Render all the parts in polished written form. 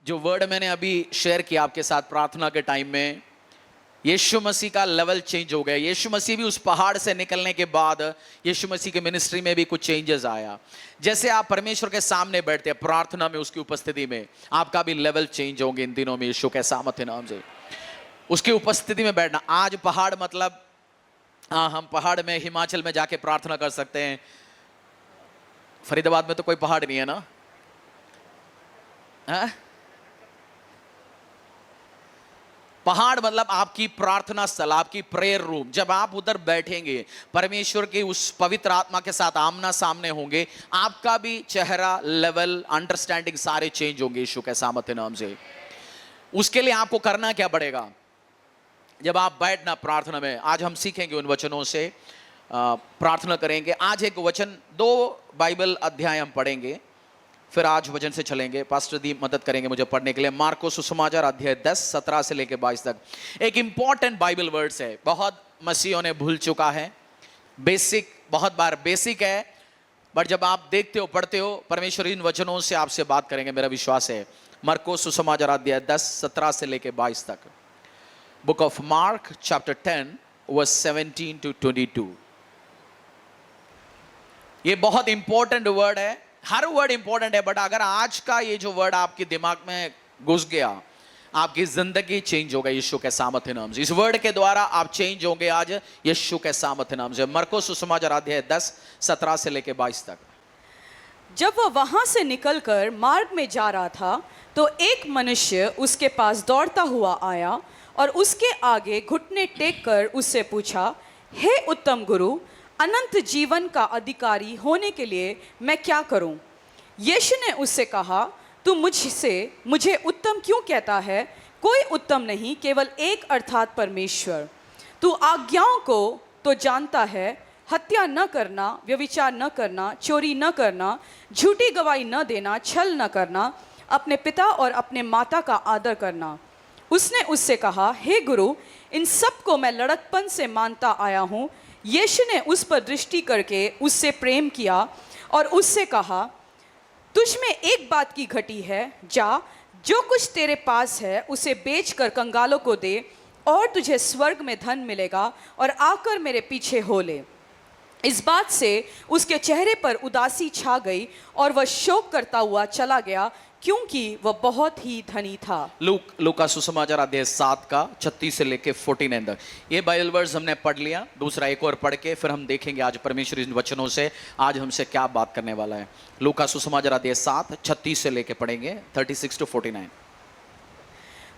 जो वर्ड मैंने अभी शेयर किया आपके साथ प्रार्थना के टाइम में, यीशु मसीह का लेवल चेंज हो गया। यीशु मसीह भी उस पहाड़ से निकलने के बाद यीशु मसीह के मिनिस्ट्री में भी कुछ चेंजेस आया। जैसे आप परमेश्वर के सामने बैठते हैं प्रार्थना में, उसकी उपस्थिति में, आपका भी लेवल चेंज होंगे इन दिनों में यीशु के सामर्थ्य नाम से। उसकी उपस्थिति में बैठना, आज पहाड़ मतलब हम पहाड़ में हिमाचल में जाके प्रार्थना कर सकते हैं, फरीदाबाद में तो कोई पहाड़ नहीं है ना। पहाड़ मतलब आपकी प्रार्थना स्थल, आपकी प्रेयर रूम। जब आप उधर बैठेंगे, परमेश्वर की उस पवित्र आत्मा के साथ आमना सामने होंगे, आपका भी चेहरा, लेवल, अंडरस्टैंडिंग सारे चेंज होंगे यीशु के सामर्थ्य नाम से। उसके लिए आपको करना क्या पड़ेगा? जब आप बैठना प्रार्थना में, आज हम सीखेंगे उन वचनों से, प्रार्थना करेंगे। आज एक वचन, 2 बाइबल अध्याय हम पढ़ेंगे, फिर आज वचन से चलेंगे। पास्टर दी मदद करेंगे मुझे पढ़ने के लिए। मार्कोस सुसमाचार अध्याय 10 17 से लेकर 22 तक एक इंपॉर्टेंट बाइबल वर्ड्स है, बहुत मसीहों ने भूल चुका है। बेसिक, बहुत बार बेसिक है, बट जब आप देखते हो, पढ़ते हो, परमेश्वर इन वचनों से आपसे बात करेंगे, मेरा विश्वास है। मार्कोस सुसमाचार अध्याय 10 17 से लेकर 22 तक। Book of Mark chapter 10 verse 17 to 22। ये बहुत इंपॉर्टेंट वर्ड है, हर वर्ड इंपॉर्टेंट है, बट अगर आज का ये जो वर्ड आपके दिमाग में घुस गया, आपकी जिंदगी चेंज होगा यीशु के सामर्थ्य नाम से। इस वर्ड के द्वारा आप चेंज होंगे आज यीशु के सामर्थ्य नाम से। मरकुस सुसमाचार अध्याय 10 17 से लेकर 22 तक। जब वह वहां से निकलकर मार्ग में जा रहा था, तो एक मनुष्य उसके पास दौड़ता हुआ आया और उसके आगे घुटने टेक कर उससे पूछा, हे उत्तम गुरु, अनंत जीवन का अधिकारी होने के लिए मैं क्या करूं? यीशु ने उससे कहा, तू मुझे उत्तम क्यों कहता है? कोई उत्तम नहीं, केवल एक, अर्थात परमेश्वर। तू आज्ञाओं को तो जानता है, हत्या न करना, व्यभिचार न करना, चोरी न करना, झूठी गवाही न देना, छल न करना, अपने पिता और अपने माता का आदर करना। उसने उससे कहा, हे गुरु, इन सब को मैं लड़कपन से मानता आया हूँ। यीशु ने उस पर दृष्टि करके उससे प्रेम किया और उससे कहा, तुझ में एक बात की घटी है, जा, जो कुछ तेरे पास है उसे बेचकर कंगालों को दे और तुझे स्वर्ग में धन मिलेगा, और आकर मेरे पीछे हो ले। इस बात से उसके चेहरे पर उदासी छा गई और वह शोक करता हुआ चला गया, क्योंकि वह बहुत ही धनी था। लूका सुसमाचार अध्याय 7 का 36 से लेके 49 तक ये बाइबल वर्ड्स हमने पढ़ लिया। दूसरा एक और पढ़ के फिर हम देखेंगे आज परमेश्वर इन वचनों से आज हमसे क्या बात करने वाला है। लूका सुसमाचार अध्याय 7 36 से लेके पढ़ेंगे 36 to 49।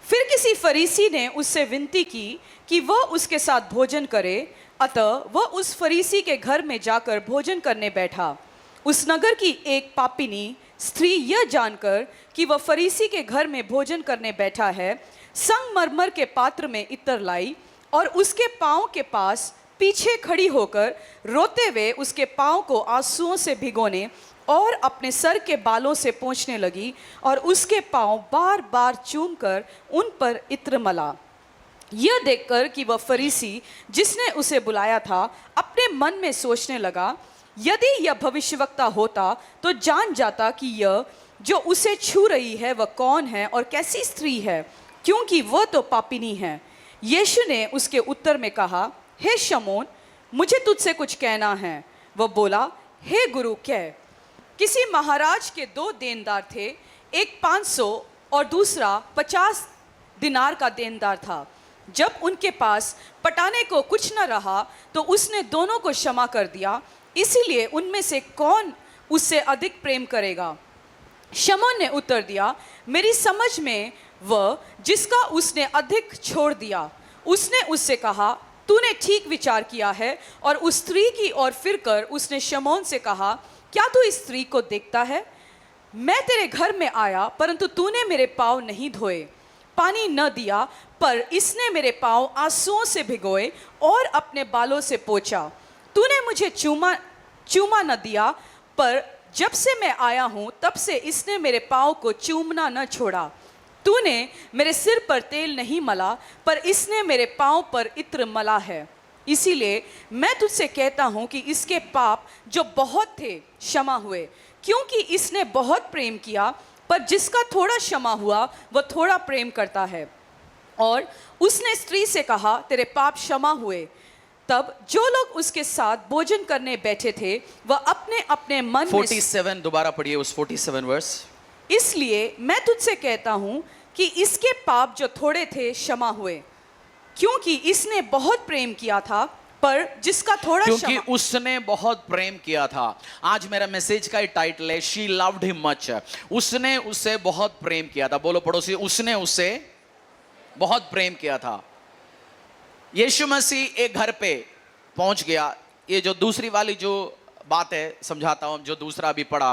फिर किसी फरीसी ने उससे विनती की कि वह उसके साथ भोजन करे, अतः वह उस फरीसी के घर में जाकर भोजन करने बैठा। उस नगर की एक पापिनी स्त्री यह जानकर कि वह फरीसी के घर में भोजन करने बैठा है, संगमरमर के पात्र में इत्र लाई और उसके पांव के पास पीछे खड़ी होकर रोते हुए उसके पांव को आंसुओं से भिगोने और अपने सर के बालों से पोंछने लगी और उसके पांव बार बार चूमकर उन पर इत्र मला। यह देखकर कि वह फरीसी जिसने उसे बुलाया था अपने मन में सोचने लगा, यदि यह भविष्यवक्ता होता तो जान जाता कि यह जो उसे छू रही है वह कौन है और कैसी स्त्री है, क्योंकि वह तो पापिनी है। यीशु ने उसके उत्तर में कहा, हे शमौन, मुझे तुझसे कुछ कहना है। वह बोला, हे गुरु, कह। किसी महाराज के 2 देनदार थे, एक 500 और दूसरा 50 दिनार का देनदार था। जब उनके पास पटाने को कुछ न रहा तो उसने दोनों को क्षमा कर दिया। इसीलिए उनमें से कौन उससे अधिक प्रेम करेगा? शमौन ने उत्तर दिया, मेरी समझ में वह जिसका उसने अधिक छोड़ दिया। उसने उससे कहा, तूने ठीक विचार किया है। और उस स्त्री की ओर फिरकर उसने शमौन से कहा, क्या तू इस स्त्री को देखता है? मैं तेरे घर में आया, परंतु तूने मेरे पाँव नहीं धोए, पानी न दिया, पर इसने मेरे पाँव आंसुओं से भिगोए और अपने बालों से पोंछा। तूने मुझे चूमा न दिया, पर जब से मैं आया हूं तब से इसने मेरे पाँव को चूमना न छोड़ा। तूने मेरे सिर पर तेल नहीं मला, पर इसने मेरे पाँव पर इत्र मला है। इसीलिए मैं तुझसे कहता हूं कि इसके पाप जो बहुत थे क्षमा हुए, क्योंकि इसने बहुत प्रेम किया। पर जिसका थोड़ा क्षमा हुआ वह थोड़ा प्रेम करता है। और उसने स्त्री से कहा, तेरे पाप क्षमा हुए। तब जो लोग उसके साथ भोजन करने बैठे थे वह अपने अपने मन में 47 दोबारा पढ़िए उस 47 वर्स। इसलिए मैं तुझसे कहता हूं कि इसके पाप जो थोड़े थे क्षमा हुए, क्योंकि इसने बहुत प्रेम किया था। पर जिसका थोड़ा क्योंकि उसने बहुत प्रेम किया था। आज मेरा मैसेज का टाइटल है शी लव्ड हिम मच। उसने उससे बहुत प्रेम किया था। बोलो पड़ोसी, उसने उससे बहुत प्रेम किया था। यीशु मसीह एक घर पे पहुंच गया। ये जो दूसरी वाली जो बात है समझाता हूं, जो दूसरा भी पढ़ा।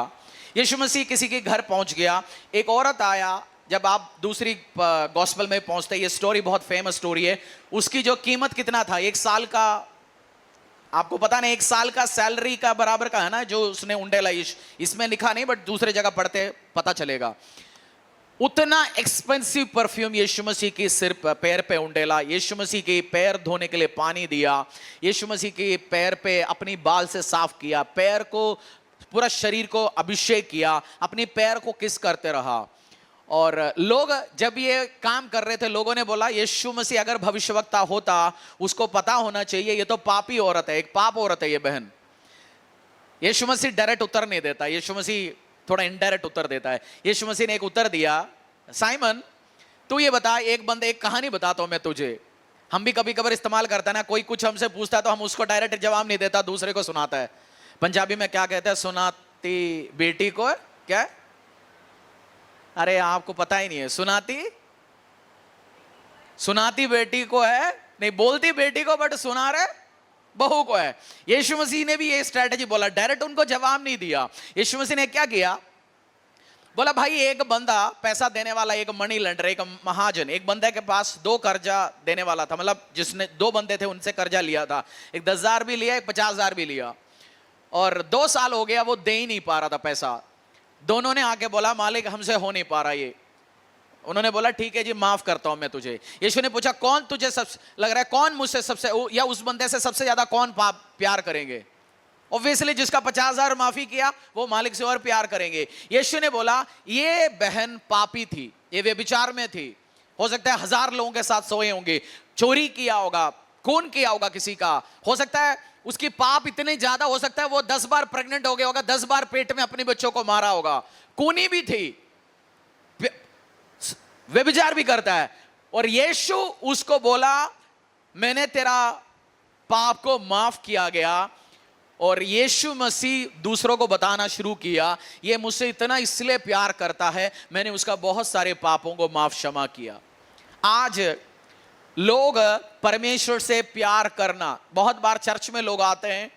यीशु मसीह किसी के घर पहुंच गया। एक औरत आया। जब आप दूसरी गॉस्पेल में पहुंचते, ये स्टोरी बहुत फेमस स्टोरी है। उसकी जो कीमत कितना था, एक साल का, आपको पता नहीं, एक साल का सैलरी का बराबर का है ना, जो उसने उंडेला। इसमें लिखा नहीं, बट दूसरे जगह पढ़ते पता चलेगा। उतना एक्सपेंसिव परफ्यूम यीशु मसीह के सिर पर, पैर पे उंडेला। यीशु मसीह के पैर धोने के लिए पानी दिया। यीशु मसीह के पैर पे अपनी बाल से साफ किया। पैर को, पूरा शरीर को अभिषेक किया। अपनी पैर को किस करते रहा। और लोग जब ये काम कर रहे थे, लोगों ने बोला यीशु मसीह अगर भविष्यवक्ता होता उसको पता होना चाहिए, ये तो पापी औरत है, एक पाप औरत है ये बहन। यीशु मसीह डायरेक्ट उत्तर नहीं देता, यीशु मसीह थोड़ा इनडायरेक्ट उत्तर देता है। यीशु मसीह ने एक उत्तर दिया, साइमन तू ये बता, एक बंदे, एक कहानी बताता हूं मैं तुझे। हम भी कभी कभार इस्तेमाल करता है ना, कोई कुछ हमसे पूछता है तो हम उसको डायरेक्ट जवाब नहीं देता, दूसरे को सुनाता है। पंजाबी में क्या कहते हैं, सुनाती बेटी को क्या, अरे आपको पता ही नहीं है, सुनाती बेटी को है, नहीं बोलती बेटी को, बट सुना रहे बहू को है। यीशु मसीह ने भी ये स्ट्रेटेजी बोला, डायरेक्ट उनको जवाब नहीं दिया। यीशु मसीह ने क्या किया, बोला भाई एक बंदा पैसा देने वाला, एक मनी लेंडर, एक महाजन, एक बंदे के पास 2 कर्जा देने वाला था। मतलब जिसने 2 बंदे थे उनसे कर्जा लिया था, एक 10,000 भी लिया, एक 50,000 भी लिया। और 2 साल हो गया वो दे ही नहीं पा रहा था पैसा। दोनों ने आके बोला मालिक हमसे हो नहीं पा रहा ये। उन्होंने बोला ठीक है जी, माफ करता हूं मैं तुझे। यीशु ने पूछा कौन तुझे सबसे लग रहा है, कौन मुझसे सबसे, या उस बंदे से सबसे ज्यादा कौन प्यार करेंगे? ऑब्वियसली जिसका 50,000 माफी किया वो मालिक से और प्यार करेंगे। यीशु ने बोला ये बहन पापी थी, ये व्यभिचार में थी। हो सकता है 1000 लोगों के साथ सोए होंगे, चोरी किया होगा, खून किया होगा किसी का, हो सकता है उसकी पाप इतने ज्यादा, हो सकता है वो 10 बार प्रेग्नेंट हो गया होगा, 10 बार पेट में अपने बच्चों को मारा होगा, खूनी भी थी, व्यभिचार भी करता है। और यीशु उसको बोला मैंने तेरा पाप को माफ किया गया। और यीशु मसीह दूसरों को बताना शुरू किया ये मुझसे इतना इसलिए प्यार करता है, मैंने उसका बहुत सारे पापों को माफ क्षमा किया। आज लोग परमेश्वर से प्यार करना, बहुत बार चर्च में लोग आते हैं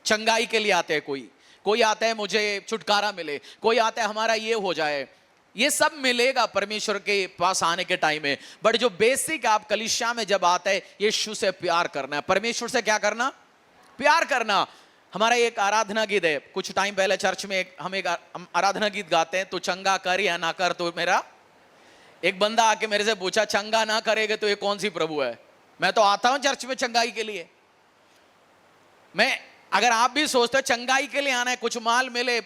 चंगाई के लिए आते हैं, कोई आता है मुझे छुटकारा मिले, कोई आता है हमारा ये हो जाए। ये सब मिलेगा परमेश्वर के पास आने के टाइम में, बट जो बेसिक आप कलीसिया में जब आते हैं, यीशु से प्यार करना है, परमेश्वर से क्या करना, प्यार करना। हमारा एक आराधना गीत है, कुछ टाइम पहले चर्च में हम आराधना गीत गाते हैं, तो चंगा कर या ना कर तो मेरा। एक बंदा आके मेरे से पूछा चंगा ना करेगा तो ये कौन सी प्रभु है? मैं तो आता हूं चर्च में चंगाई के लिए। मैं, अगर आप भी सोचते हो चंगाई के लिए आना है, कुछ माल मिले,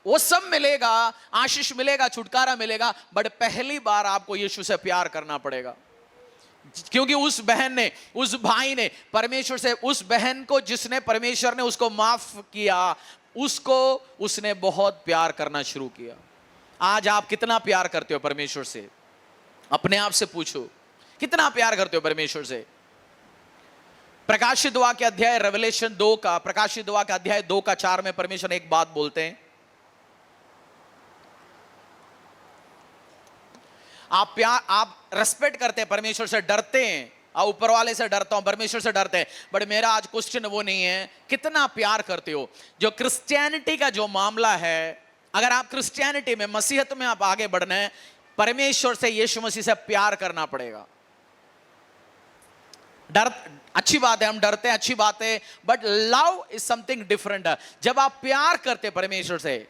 वो सब मिलेगा, आशीष मिलेगा, छुटकारा मिलेगा, बट पहली बार आपको यीशु से प्यार करना पड़ेगा। क्योंकि उस बहन ने, उस भाई ने परमेश्वर से, उस बहन को जिसने परमेश्वर ने उसको माफ किया, उसको उसने बहुत प्यार करना शुरू किया। आज आप कितना प्यार करते हो परमेश्वर से? अपने आप से पूछो, कितना प्यार करते हो परमेश्वर से? प्रकाशित वाक्य अध्याय रेवलेशन 2 का, प्रकाशित वाक्य अध्याय 2 का 4 में परमेश्वर ने एक बात बोलते हैं, आप रेस्पेक्ट करते हैं, परमेश्वर से डरते हैं। आप ऊपर वाले से डरता हूं, परमेश्वर से डरते हैं, बट मेरा आज क्वेश्चन वो नहीं है कितना प्यार करते हो। जो क्रिश्चियनिटी का जो मामला है, अगर आप क्रिश्चियनिटी में, मसीहत में आप आगे बढ़ना है, परमेश्वर से, यीशु मसीह से प्यार करना पड़ेगा। डर अच्छी बात है, हम डरते हैं, अच्छी बात है, but love is something different. जब आप प्यार करते परमेश्वर से,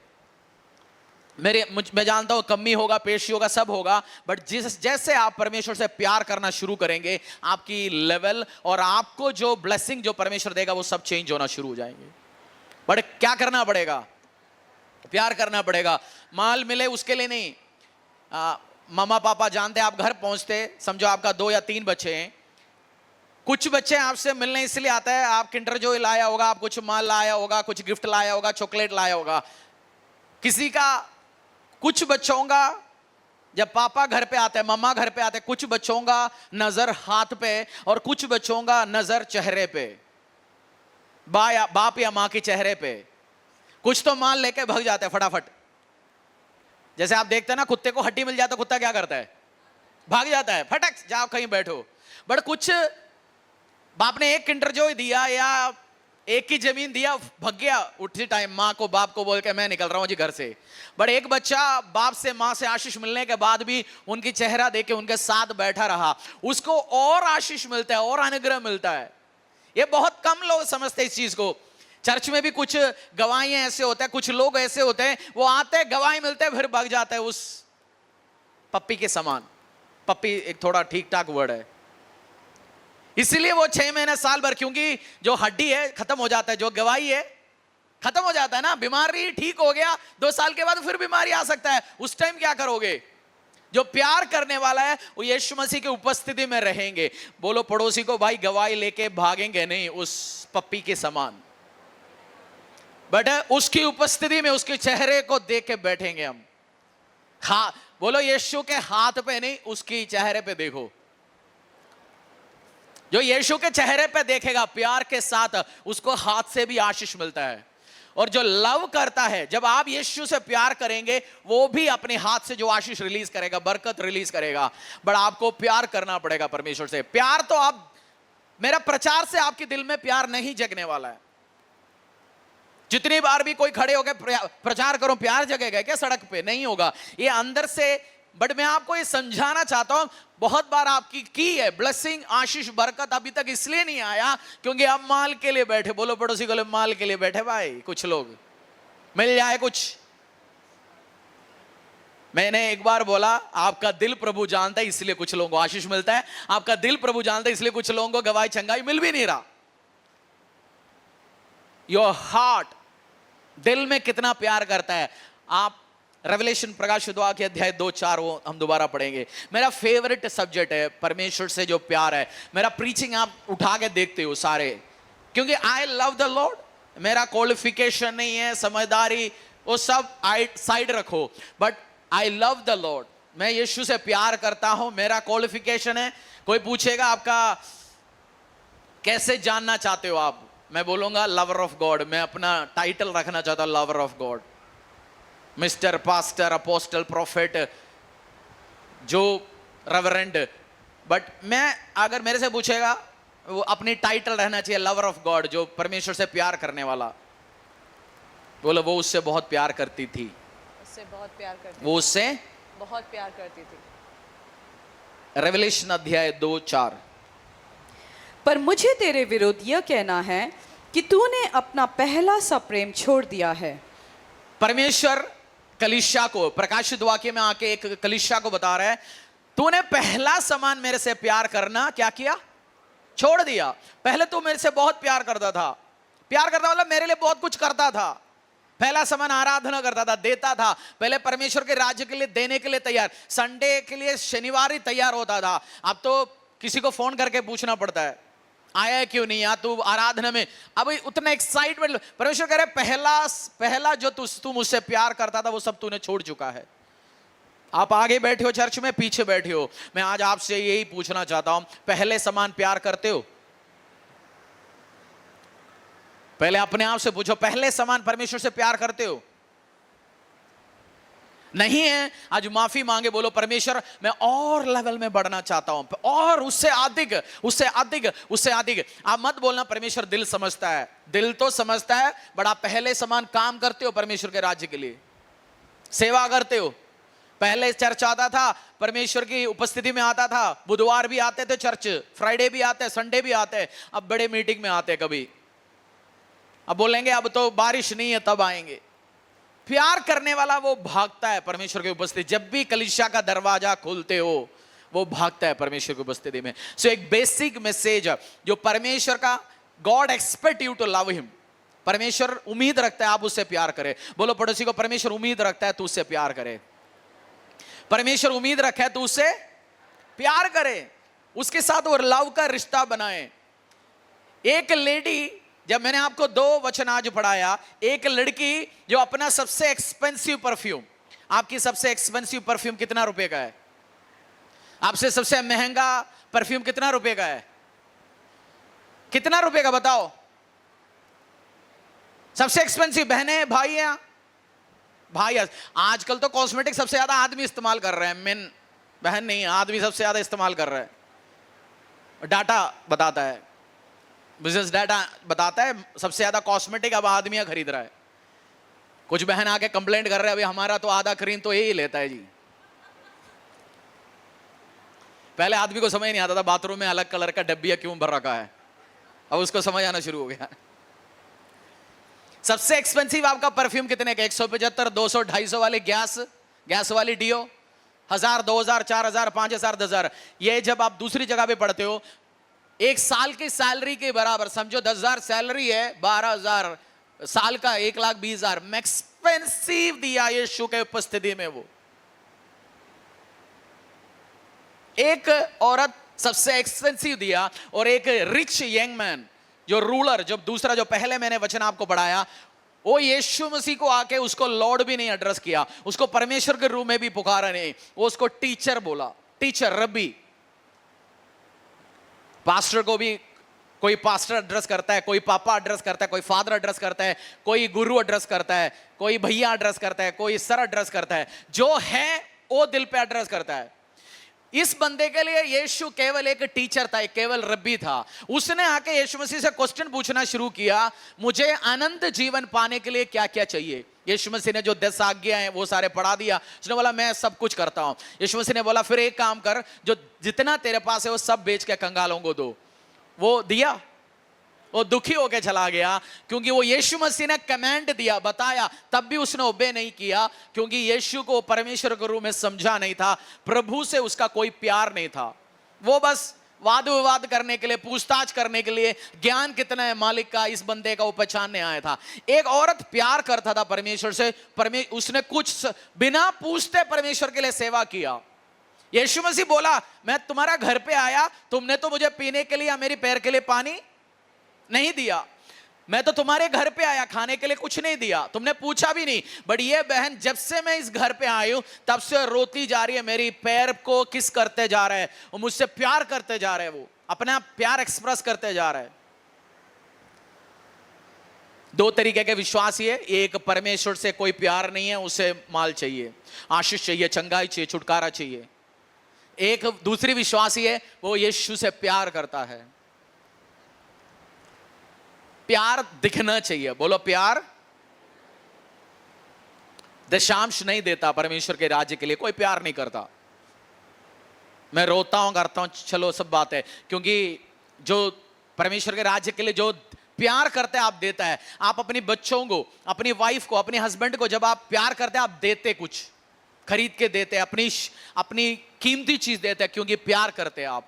मैं जानता हूं कमी होगा, पेशी होगा, सब होगा, बट जैसे आप परमेश्वर से प्यार करना शुरू करेंगे, आपकी लेवल और आपको जो ब्लेसिंग जो परमेश्वर देगा वो सब चेंज होना शुरू हो जाएंगे। बट क्या करना पड़ेगा? प्यार करना पड़ेगा। माल मिले उसके लिए नहीं, मम्मा पापा जानते आप घर पहुंचते, समझो आपका 2 या 3 बच्चे हैं, कुछ बच्चे आपसे मिलने इसलिए आता है, आप किंडर जॉय लाया होगा, आप कुछ माल लाया होगा, कुछ गिफ्ट लाया होगा, चॉकलेट लाया होगा। किसी का, कुछ बच्चों का जब पापा घर पे आते हैं, मम्मा घर पे आते हैं, कुछ बच्चों का नजर हाथ पे और कुछ बच्चों का नजर चेहरे पे, बाप या मां के चेहरे पे। कुछ तो माल लेके भाग जाते हैं फटाफट। जैसे आप देखते हैं ना, कुत्ते को हड्डी मिल जाए तो कुत्ता क्या करता है? भाग जाता है, फटक जाओ कहीं बैठो। बट कुछ बाप ने एक किंडर जॉय दिया या एक की जमीन दिया, भाग गया उसी टाइम माँ को बाप को बोल के मैं निकल रहा हूं जी घर से। बट एक बच्चा बाप से माँ से आशीष मिलने के बाद भी उनकी चेहरा देख के उनके साथ बैठा रहा, उसको और आशीष मिलता है और अनुग्रह मिलता है। ये बहुत कम लोग समझते इस चीज को। चर्च में भी कुछ गवाहियां ऐसे होते हैं, कुछ लोग ऐसे होते हैं, वो आते हैं गवाही मिलते हैं फिर भाग जाता है उस पप्पी के समान। पप्पी एक थोड़ा ठीक ठाक वर्ड है, इसीलिए वो 6 महीने साल भर, क्योंकि जो हड्डी है खत्म हो जाता है, जो गवाही है खत्म हो जाता है ना। बीमारी ठीक हो गया 2 साल के बाद फिर बीमारी आ सकता है, उस टाइम क्या करोगे? जो प्यार करने वाला है वो यीशु मसीह की उपस्थिति में रहेंगे। बोलो पड़ोसी को, भाई गवाही लेके भागेंगे नहीं उस पप्पी के समान, बट उसकी उपस्थिति में उसके चेहरे को देख के बैठेंगे हम। बोलो यीशु के हाथ पे नहीं, उसकी चेहरे पे देखो। जो यीशु के चेहरे पे देखेगा प्यार के साथ, उसको हाथ से भी आशीष मिलता है। और जो लव करता है, जब आप यीशु से प्यार करेंगे, वो भी अपने हाथ से जो आशीष रिलीज करेगा, बरकत रिलीज करेगा। बट आपको प्यार करना पड़ेगा परमेश्वर से। प्यार तो आप, मेरा प्रचार से आपके दिल में प्यार नहीं जगने वाला है। जितनी बार भी कोई खड़े होकर प्रचार करो, प्यार जगेगा क्या सड़क पे? नहीं होगा, ये अंदर से। बट मैं आपको ये समझाना चाहता हूं, बहुत बार आपकी की है ब्लेसिंग, आशीष, बरकत अभी तक इसलिए नहीं आया क्योंकि आप माल के लिए बैठे। बोलो पड़ोसी को, माल के लिए बैठे भाई। कुछ लोग मिल जाए कुछ। मैंने एक बार बोला, आपका दिल प्रभु जानता है इसलिए कुछ लोगों को आशीष मिलता है, आपका दिल प्रभु जानता है इसलिए कुछ लोगों को गवाही चंगाई मिल भी नहीं रहा। योर हार्ट, दिल में कितना प्यार करता है आप। रेवलेशन, प्रकाशित वाक्य अध्याय 2:4 वो हम दोबारा पढ़ेंगे। मेरा फेवरेट सब्जेक्ट है परमेश्वर से जो प्यार है। मेरा प्रीचिंग आप उठा के देखते हो सारे, क्योंकि आई लव द लॉर्ड। मेरा क्वालिफिकेशन नहीं है, समझदारी, वो सब साइड रखो, but I love the Lord. मैं यीशु से प्यार करता हूं, मेरा क्वालिफिकेशन है। कोई पूछेगा आपका कैसे जानना चाहते हो आप, मैं बोलूंगा लवर ऑफ गॉड। मैं अपना टाइटल रखना चाहता हूं lover of God, mister, pastor, apostle, prophet, जो रेवरेंड। बट मैं, अगर मेरे से पूछेगा, वो अपनी टाइटल रहना चाहिए लवर ऑफ गॉड, जो परमेश्वर से प्यार करने वाला। बोलो वो उससे बहुत प्यार करती थी, उससे बहुत प्यार करती, वो उससे बहुत प्यार करती थी। रेवलेशन अध्याय 2:4। पर मुझे तेरे विरुद्ध यह कहना है कि तूने अपना पहला सा प्रेम छोड़ दिया है। परमेश्वर कलीसिया को, प्रकाशित वाक्य में आके एक कलीसिया को बता रहा है, तूने पहला समान मेरे से प्यार करना क्या किया? छोड़ दिया। पहले तू मेरे से बहुत प्यार करता था, प्यार करता मतलब मेरे लिए बहुत कुछ करता था। पहला समान आराधना करता था, देता था, पहले परमेश्वर के राज्य के लिए देने के लिए तैयार, संडे के लिए शनिवार ही तैयार होता था। अब तो किसी को फोन करके पूछना पड़ता है आया है क्यों नहीं, या तू आराधना में। अब उतना एक्साइटमेंट, परमेश्वर कह रहे पहला जो तू मुझसे प्यार करता था वो सब तूने छोड़ चुका है। आप आगे बैठे हो चर्च में, पीछे बैठे हो, मैं आज आपसे यही पूछना चाहता हूं, पहले समान प्यार करते हो? पहले अपने आप से पूछो, पहले समान परमेश्वर से प्यार करते हो? नहीं है, आज माफी मांगे, बोलो परमेश्वर मैं और लेवल में बढ़ना चाहता हूं, और उससे अधिक, उससे अधिक, उससे अधिक। आप मत बोलना परमेश्वर दिल समझता है, दिल तो समझता है, बट आप पहले समान काम करते हो परमेश्वर के राज्य के लिए, सेवा करते हो। पहले चर्च आता था, परमेश्वर की उपस्थिति में आता था, बुधवार भी आते थे चर्च, फ्राइडे भी आते, संडे भी आते, अब बड़े मीटिंग में आते कभी। अब बोलेंगे अब तो बारिश नहीं है तब आएंगे। प्यार करने वाला वो भागता है परमेश्वर की उपस्थिति। जब भी कलीसिया का दरवाजा खोलते हो वो भागता है परमेश्वर की उपस्थिति में। सो एक बेसिक मैसेज जो परमेश्वर का, God expect you to love him. परमेश्वर उम्मीद रखता है आप उससे प्यार करें। बोलो पड़ोसी को, परमेश्वर उम्मीद रखता है तू उससे प्यार करे। परमेश्वर उम्मीद रखे तो उससे प्यार करे, उसके साथ वो लव का रिश्ता बनाए। एक लेडी, जब मैंने आपको 2 वचन आज पढ़ाया, एक लड़की जो अपना सबसे एक्सपेंसिव परफ्यूम, आपकी सबसे एक्सपेंसिव परफ्यूम कितना रुपए का है? आपसे सबसे महंगा परफ्यूम कितना रुपए का है? कितना रुपए का बताओ? सबसे एक्सपेंसिव बहने भाई हैं? भाई, आजकल तो कॉस्मेटिक सबसे ज्यादा आदमी इस्तेमाल कर रहे हैं, मेन बहन नहीं, आदमी सबसे ज्यादा इस्तेमाल कर रहे हैं। डाटा बताता है, बिजनेस डाटा बताता है सबसे ज्यादा कॉस्मेटिक अब आदमी खरीद रहा है। कुछ बहन आके कंप्लेंट कर रहे हैं, अभी हमारा तो आधा क्रीम तो यही लेता है जी। पहले आदमी को समझ नहीं आता था बाथरूम में अलग कलर का डब्बिया क्यों भर रखा है, अब उसको समझ आना शुरू हो गया। सबसे एक्सपेंसिव आपका परफ्यूम कितने का? 175, 200, 250 वाले गैस वाली डीओ 1000, 2000, 4000, 5000, 10000। ये जब आप दूसरी जगह पे पढ़ते हो, एक साल की सैलरी के बराबर समझो, 10,000 सैलरी है, 12,000 साल का 1,20,000 एक्सपेंसिव दिया यीशु के उपस्थिति में। वो एक औरत सबसे एक्सपेंसिव दिया, और एक रिच यंग मैन जो रूलर, जो दूसरा जो पहले मैंने वचन आपको पढ़ाया, वो यीशु मसीह को आके उसको लॉर्ड भी नहीं एड्रेस किया, उसको परमेश्वर के रूप में भी पुकारा नहीं, वो उसको टीचर बोला, टीचर, रब्बी। पास्टर को भी कोई पास्टर एड्रेस करता है, कोई पापा एड्रेस करता है, कोई फादर एड्रेस करता है, कोई गुरु एड्रेस करता है, कोई भैया एड्रेस करता है, कोई सर एड्रेस करता है, जो है वो दिल पे एड्रेस करता है। इस बंदे के लिए यीशु केवल एक टीचर था, केवल रब्बी था। उसने आके यीशु मसीह से क्वेश्चन पूछना शुरू किया, मुझे अनंत जीवन पाने के लिए क्या क्या चाहिए? यीशु मसीह ने जो 10 आज्ञा हैं वो सारे पढ़ा दिया। उसने बोला मैं सब कुछ करता हूं। यीशु मसीह ने बोला फिर एक काम कर, जो जितना तेरे पास है वो सब बेच के कंगालों को दो। वो दिया, वो दुखी होकर चला गया, क्योंकि वो यीशु मसीह ने कमांड दिया, बताया, तब भी उसने ओबे नहीं किया, क्योंकि यीशु को परमेश्वर के रूप में समझा नहीं था, प्रभु से उसका कोई प्यार नहीं था। वो बस वाद विवाद करने के लिए, पूछताछ करने के लिए, ज्ञान कितना है मालिक का, इस बंदे का वो पहचानने आया था। एक औरत प्यार करता था परमेश्वर से, उसने कुछ बिना पूछते परमेश्वर के लिए सेवा किया। यीशु मसीह बोला मैं तुम्हारा घर पे आया, तुमने तो मुझे पीने के लिए, मेरी पैर के लिए पानी नहीं दिया। मैं तो तुम्हारे घर पे आया, खाने के लिए कुछ नहीं दिया, तुमने पूछा भी नहीं। बट ये बहन जब से मैं इस घर पे आई हूं तब से रोती जा रही है, मेरी पैर को किस करते जा रहा है, वो मुझसे प्यार करते जा रहे हैं, वो अपना प्यार एक्सप्रेस करते जा रहे हैं। 2 तरीके के विश्वासी है, एक परमेश्वर से कोई प्यार नहीं है, उसे माल चाहिए, आशीष चाहिए, चंगाई चाहिए, छुटकारा चाहिए। एक दूसरी विश्वासी है, वो यीशु से प्यार करता है। प्यार दिखना चाहिए, बोलो प्यार दशांश नहीं देता परमेश्वर के राज्य के लिए, कोई प्यार नहीं करता। मैं रोता हूं, करता हूं, चलो सब बात है, क्योंकि जो परमेश्वर के राज्य के लिए जो प्यार करते हैं आप देता है। आप अपनी बच्चों को, अपनी वाइफ को, अपने हस्बैंड को जब आप प्यार करते हैं, आप देते, कुछ खरीद के देते, अपनी कीमती चीज देते हैं, क्योंकि प्यार करते हैं आप।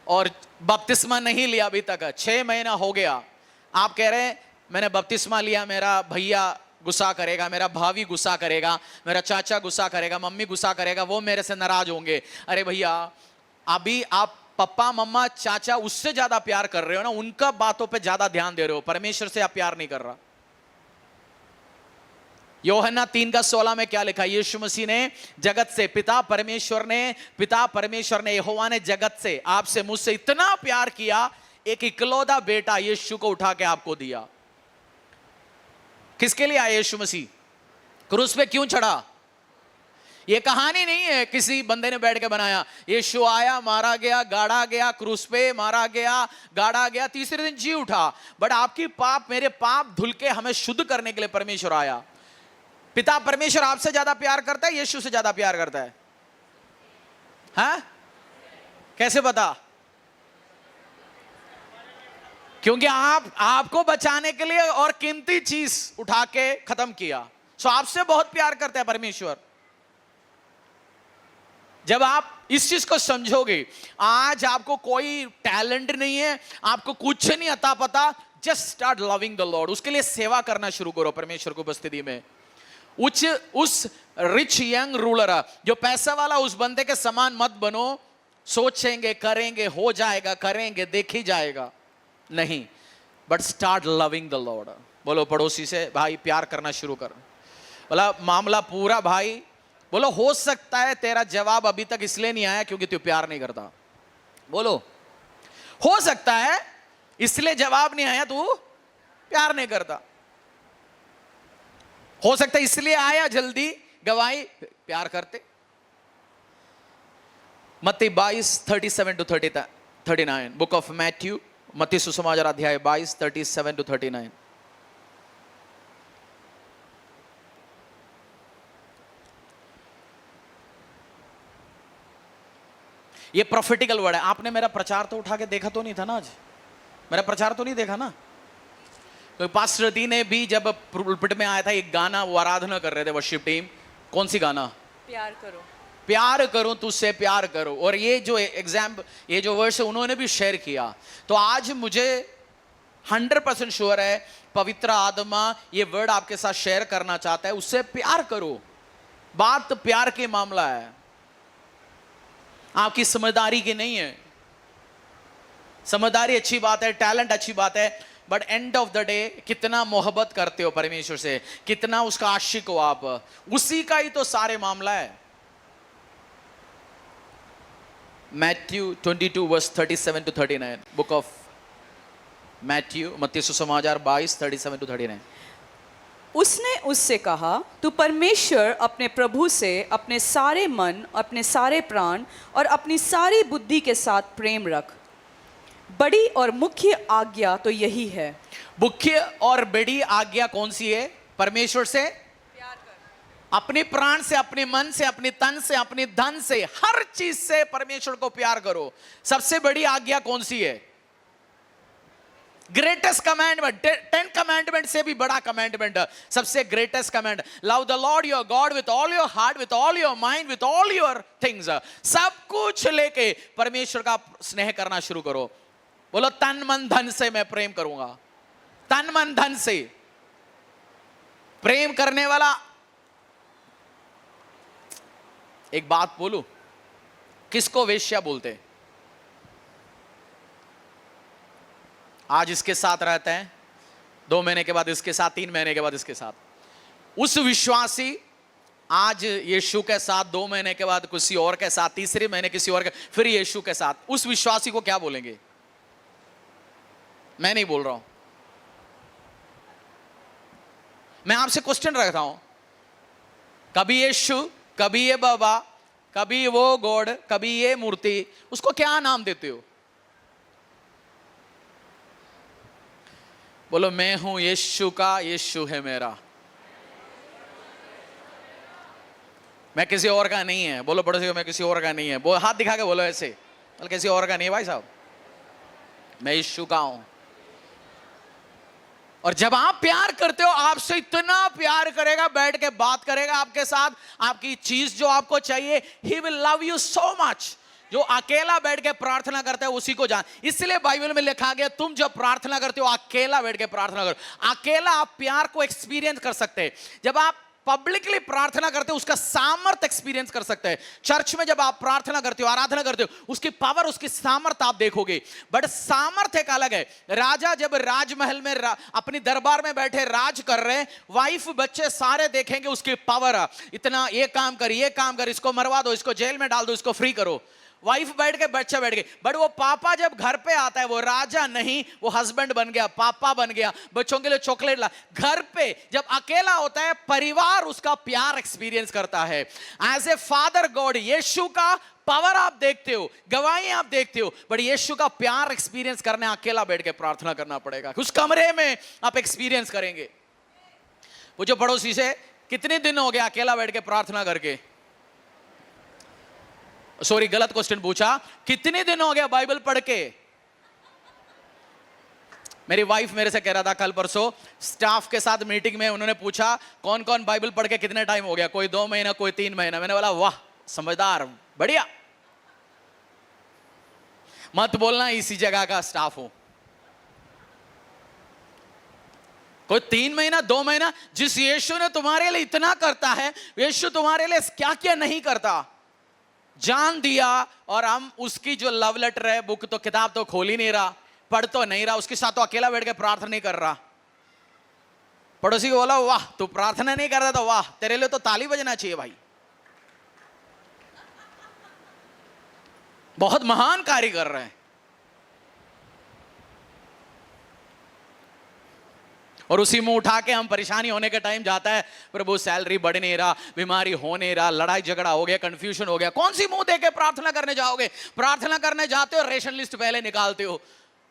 और बपतिस्मा नहीं लिया अभी तक, 6 महीना हो गया, आप कह रहे हैं मैंने बपतिस्मा लिया, मेरा भैया गुस्सा करेगा, मेरा भाभी गुस्सा करेगा, मेरा चाचा गुस्सा करेगा, मम्मी गुस्सा करेगा, वो मेरे से नाराज होंगे। अरे भैया, अभी आप पप्पा मम्मा चाचा उससे ज्यादा प्यार कर रहे हो ना, उनका बातों पे ज्यादा ध्यान दे रहे हो, परमेश्वर से आप प्यार नहीं कर रहा। यूहन्ना 3:16 में क्या लिखा? यीशु मसीह ने जगत से, पिता परमेश्वर ने यहोवा ने जगत से, आपसे, मुझसे इतना प्यार किया, एक इकलौता बेटा यीशु को उठा के आपको दिया। किसके लिए आया यीशु मसीह? क्रूस पे क्यों चढ़ा? ये कहानी नहीं है किसी बंदे ने बैठ के बनाया। यीशु आया, मारा गया, गाड़ा गया, क्रूस पे मारा गया, गाड़ा गया, तीसरे दिन जी उठा। बट आपकी पाप, मेरे पाप धुल के हमें शुद्ध करने के लिए परमेश्वर आया। पिता परमेश्वर आपसे ज्यादा प्यार करता है, यीशु से ज्यादा प्यार करता है? हाँ, कैसे बता? क्योंकि आपको बचाने के लिए और कीमती चीज उठा के खत्म किया। सो आपसे बहुत प्यार करता है परमेश्वर। जब आप इस चीज को समझोगे, आज आपको कोई टैलेंट नहीं है, आपको कुछ नहीं अता पता, just start loving the Lord. उसके लिए सेवा करना शुरू करो परमेश्वर की उपस्थिति में। उस रिच यंग रूलर, जो पैसा वाला उस बंदे के समान मत बनो, सोचेंगे करेंगे हो जाएगा, करेंगे देख ही जाएगा, नहीं, but start loving the Lord. बोलो पड़ोसी से, भाई प्यार करना शुरू कर। बोला मामला पूरा भाई, बोलो हो सकता है तेरा जवाब अभी तक इसलिए नहीं आया क्योंकि तू प्यार नहीं करता। बोलो हो सकता है इसलिए जवाब नहीं आया, तू प्यार नहीं करता। हो सकता है इसलिए आया जल्दी, गवाही प्यार करते। मत्ती 22:37-39, बुक ऑफ मैथ्यू, मत्ती सुसमाचार अध्याय 22, 37-39। ये प्रोफेटिकल वर्ड है। आपने मेरा प्रचार तो उठा के देखा तो नहीं था ना? आज मेरा प्रचार तो नहीं देखा ना? तो पास्टर दी ने भी जब पुलपिट में आया था, एक गाना वो आराधना कर रहे थे वर्शिप टीम, कौन सी गाना? प्यार करो, प्यार करो तुझसे प्यार करो। और ये जो ये जो वर्ष उन्होंने भी शेयर किया, तो आज मुझे 100% श्योर है पवित्र आत्मा ये वर्ड आपके साथ शेयर करना चाहता है, उससे प्यार करो। बात प्यार के मामला है, आपकी समझदारी की नहीं है। समझदारी अच्छी बात है, टैलेंट अच्छी बात है, but end of the day कितना मोहब्बत करते हो परमेश्वर से, कितना उसका आशिक हो आप, उसी का ही तो सारे मामला है। मैथ्यू 22:37-39, बुक ऑफ मैथ्यू, मत्ती सुसमाचार 22:37-39। उसने उससे कहा, तू परमेश्वर अपने प्रभु से अपने सारे मन, अपने सारे प्राण और अपनी सारी बुद्धि के साथ प्रेम रख। बड़ी और मुख्य आज्ञा तो यही है। मुख्य और बड़ी आज्ञा कौन सी है? परमेश्वर से प्यार कर, अपने प्राण से, अपने मन से, अपने तन से, अपने धन से, हर चीज से परमेश्वर को प्यार करो। सबसे बड़ी आज्ञा कौन सी है? ग्रेटेस्ट कमांडमेंट, 10 कमांडमेंट से भी बड़ा कमांडमेंट, सबसे greatest command, love the Lord your God with all your heart, with all your mind, with all your things. सब कुछ लेके परमेश्वर का स्नेह करना शुरू करो। बोलो तन मन धन से मैं प्रेम करूंगा। तन मन धन से प्रेम करने वाला, एक बात बोलूं, किसको वेश्या बोलते? आज इसके साथ रहते हैं, 2 महीने के बाद इसके साथ, 3 महीने के बाद इसके साथ। उस विश्वासी आज यीशु के साथ, 2 महीने के बाद किसी और के साथ, तीसरे महीने किसी और के, फिर यीशु के साथ, उस विश्वासी को क्या बोलेंगे? मैं नहीं बोल रहा हूं, मैं आपसे क्वेश्चन रखता हूं। कभी यीशु, कभी ये बाबा, कभी वो गॉड, कभी ये मूर्ति, उसको क्या नाम देते हो? बोलो मैं हूं यीशु का, यीशु है मेरा, मैं किसी और का नहीं है। बोलो पड़ोसी को, मैं किसी और का नहीं है। वो हाथ दिखा के बोलो ऐसे, बोलो किसी और का नहीं है भाई साहब, मैं यीशु का हूं। और जब आप प्यार करते हो, आपसे इतना प्यार करेगा, बैठ के बात करेगा आपके साथ, आपकी चीज जो आपको चाहिए, he will love you so much. जो अकेला बैठ के प्रार्थना करता है उसी को जान। इसलिए बाइबल में लिखा गया, तुम जब प्रार्थना करते हो अकेला बैठ के प्रार्थना करो। अकेला आप प्यार को एक्सपीरियंस कर सकते हैं। जब आप पब्लिकली प्रार्थना करते हो, उसका सामर्थ एक्सपीरियंस कर सकते हैं। चर्च में जब आप प्रार्थना करते हो, आराधना करते हो, उसकी पावर, उसकी सामर्थ आप देखोगे। बट सामर्थ एक अलग है। राजा जब राजमहल में अपनी दरबार में बैठे राज कर रहे हैं, वाइफ बच्चे सारे देखेंगे उसकी पावर, इतना ये काम कर, ये काम कर, इसको मरवा दो, इसको जेल में डाल दो, इसको फ्री करो। वाइफ बैठ के, बच्चे बैठ गए, बट वो पापा जब घर पे आता है, वो राजा नहीं, वो हस्बैंड बन गया, पापा बन गया, बच्चों के लिए चॉकलेट ला। घर पे जब अकेला होता है, परिवार उसका प्यार एक्सपीरियंस करता है। एज ए फादर गॉड, यीशु का पावर आप देखते हो, गवाही आप देखते हो, बट यीशु का प्यार एक्सपीरियंस करने अकेला बैठ के प्रार्थना करना पड़ेगा। उस कमरे में आप एक्सपीरियंस करेंगे। वो जो पड़ोसी से, कितने दिन हो गए अकेला बैठ के प्रार्थना करके? सॉरी, गलत क्वेश्चन पूछा। कितने दिन हो गया बाइबल पढ़ के? मेरी वाइफ मेरे से कह रहा था कल परसों, स्टाफ के साथ मीटिंग में उन्होंने पूछा कौन कौन बाइबल पढ़ के कितने टाइम हो गया। कोई 2 महीना, कोई 3 महीना। मैंने बोला वाह समझदार, बढ़िया। मत बोलना इसी जगह का स्टाफ हूं। कोई 3 महीना 2 महीना, जिस यीशु ने तुम्हारे लिए इतना करता है, यीशु तुम्हारे लिए क्या क्या नहीं करता, जान दिया। और हम उसकी जो लव लेटर है, बुक तो किताब तो खोल ही नहीं रहा, पढ़ तो नहीं रहा, उसके साथ तो अकेला बैठ के प्रार्थना नहीं कर रहा। पड़ोसी को बोला वाह तू प्रार्थना नहीं कर रहा, तो वाह तेरे लिए तो ताली बजना चाहिए भाई, बहुत महान कार्य कर रहे हैं। और उसी मुंह उठा के हम परेशानी होने का टाइम जाता है, प्रभु सैलरी बढ़ नहीं रहा, बीमारी हो नहीं रहा, लड़ाई झगड़ा हो गया, कंफ्यूजन हो गया, कौन सी मुंह देके प्रार्थना करने जाओगे? प्रार्थना करने जाते हो रेशन लिस्ट पहले निकालते हो।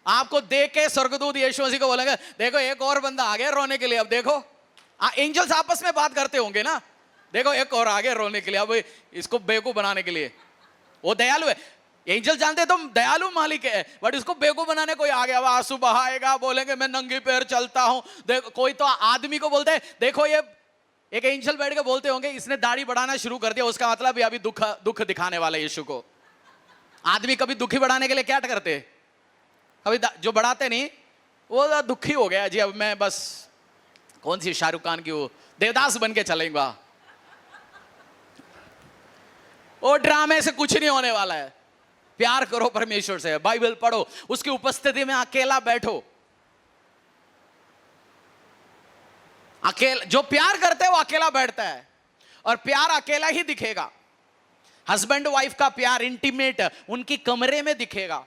आपको देख के स्वर्गदूत यीशु मसीह को बोलेंगे देखो एक और बंदा आ गया रोने के लिए, अब देखो एंजल्स आपस में बात करते होंगे ना, देखो एक और आ गया रोने के लिए, अब इसको बेवकूफ बनाने के लिए। वो दयालु है, एंजल जानते तुम दयालु मालिक है, बट इसको बेवकूफ बनाने कोई आ गया, वो आंसू बहाएगा, बोलेंगे मैं नंगे पैर चलता हूं। देखो कोई तो आदमी को बोलते है देखो ये, एक एंजल बैठ के बोलते होंगे इसने दाढ़ी बढ़ाना शुरू कर दिया, उसका मतलब ये अभी दुख दिखाने वाला है यीशु को। आदमी कभी दुखी बढ़ाने के लिए क्या करते, कभी जो बढ़ाते नहीं, वो दुखी हो गया जी, अब मैं बस कौन सी शाहरुख खान की वो देवदास बन के चलेगा, वो ड्रामे से कुछ नहीं होने वाला है। प्यार करो परमेश्वर से, बाइबल पढ़ो, उसकी उपस्थिति में अकेला बैठो। अकेला जो प्यार करते हैं वो अकेला बैठता है, और प्यार अकेला ही दिखेगा। हस्बैंड वाइफ का प्यार इंटीमेट उनकी कमरे में दिखेगा,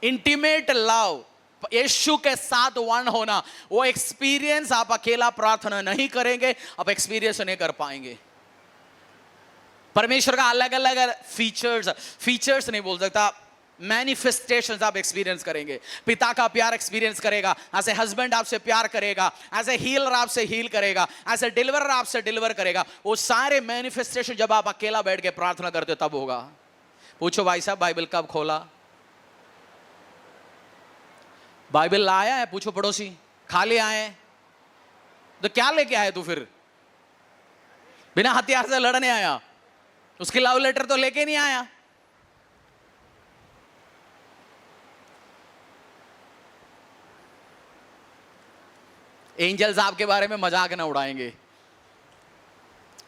इंटीमेट लव, यीशु के साथ वन होना, वो एक्सपीरियंस आप अकेला प्रार्थना नहीं करेंगे, आप एक्सपीरियंस नहीं कर पाएंगे। परमेश्वर का अलग अलग फीचर्स नहीं बोल सकता, मैनिफेस्टेशंस आप एक्सपीरियंस करेंगे। पिता का प्यार एक्सपीरियंस करेगा, एज ए हस्बैंड आपसे प्यार करेगा, एज ए हीलर आपसे हील करेगा, एज ए डिलीवरर आपसे डिलीवर करेगा। वो सारे मैनिफेस्टेशन जब आप अकेला बैठ के प्रार्थना करते हो तब होगा। पूछो भाई साहब बाइबल कब खोला, बाइबल लाया है? पूछो पड़ोसी, खाली आए तो क्या लेके आए तू? फिर बिना हथियार से लड़ने आया, उसकी लव लेटर तो लेके नहीं आया। एंजल्स आपके बारे में मजाक ना उड़ाएंगे,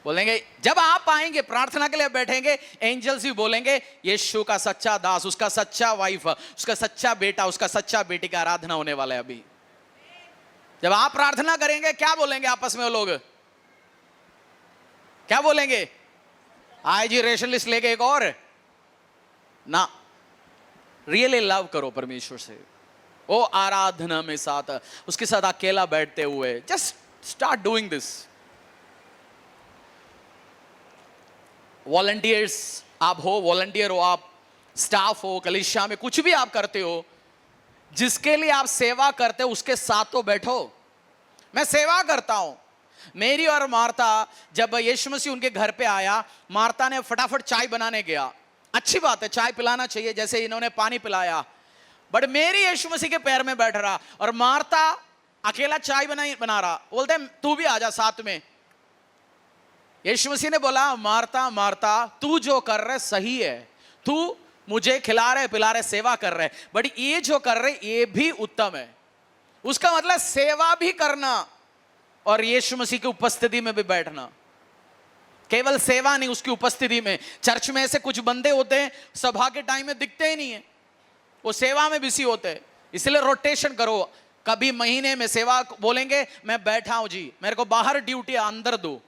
बोलेंगे जब आप आएंगे प्रार्थना के लिए बैठेंगे, एंजल्स भी बोलेंगे यीशु का सच्चा दास, उसका सच्चा वाइफ, उसका सच्चा बेटा, उसका सच्चा बेटी का आराधना होने वाला है। अभी जब आप प्रार्थना करेंगे क्या बोलेंगे आपस में वो लोग? क्या बोलेंगे? आए जी रेशन लिस्ट लेके एक और ना। रियली लव करो परमेश्वर से, वो आराधना में साथ, उसके साथ अकेला बैठते हुए, just start doing this. Volunteers आप हो, वॉलंटियर हो आप, स्टाफ हो, कलीसिया में कुछ भी आप करते हो, जिसके लिए आप सेवा करते हो उसके साथ तो बैठो। मैं सेवा करता हूं। मेरी और मार्ता, जब यीशु मसीह उनके घर पे आया, मार्ता ने फटाफट चाय बनाने गया। अच्छी बात है, चाय पिलाना चाहिए, जैसे इन्होंने पानी पिलाया, बट मेरी यीशु मसीह के पैर में बैठ रहा, और मार्ता अकेला चाय बना रहा। बोलते तू भी आजा साथ में। यीशु मसीह ने बोला मार्ता मार्ता तू जो कर रहे सही है, तू मुझे खिला रहे पिला रहे सेवा कर रहे, बट ये जो कर रहे ये भी उत्तम है। उसका मतलब सेवा भी करना और यीशु मसीह की उपस्थिति में भी बैठना। केवल सेवा नहीं, उसकी उपस्थिति में। चर्च में ऐसे कुछ बंदे होते हैं सभा के टाइम में दिखते ही नहीं है, वो सेवा में बिजी होते हैं। इसलिए रोटेशन करो, कभी महीने में सेवा बोलेंगे मैं बैठा हूं जी, मेरे को बाहर ड्यूटी अंदर दो,